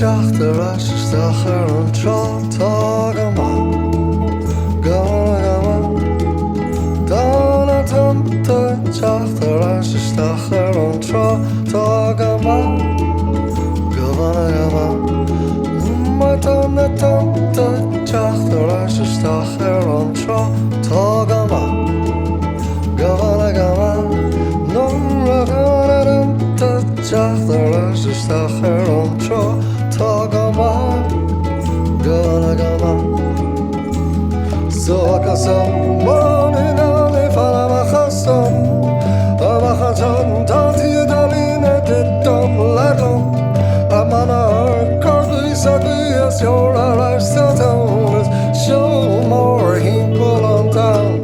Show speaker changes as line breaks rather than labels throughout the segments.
Jachteraars is de geren Tagama Gama Dana Tanta Jachteraars is de geren Tagama Gama Matana Tanta Jachteraars is de geren Tagama Gama Nora Tanta Jachteraars is de geren Tagama, gama, zokasam, monina, falamakhasam, amachatan, tanti dalina, ditam, latom, amana, kargli, sagli, as your life settles, show more people on town.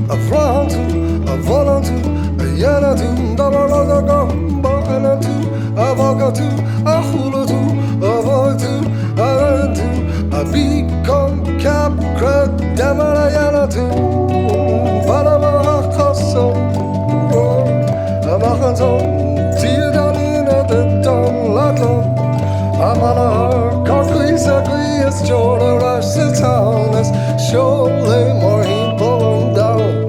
I've run to, I've run to, I've yana to, I've run to, I've walked to, I've hula to, I've walked to, I've run to, I've become cap, crack, damn it, I yana to, Panama Castle, I'm a handsome, dear darling at the dawn, Latin, I'm on a carcly, sagly, as Jordan rush the town, as surely more people down.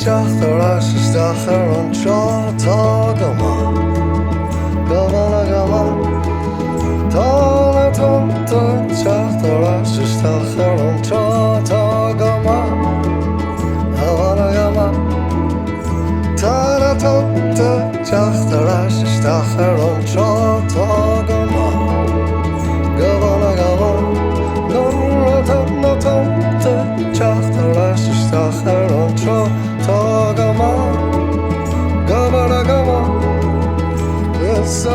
Jachteraars is de geren Tagama Gama Gama Tana Tanta Jachteraars is de geren Tagama Gama Gama Tana Tanta Jachteraars is de geren Tagama Gama Gama Nora Tana Tanta Jachteraars is de geren Tagama, gama, gama. It's a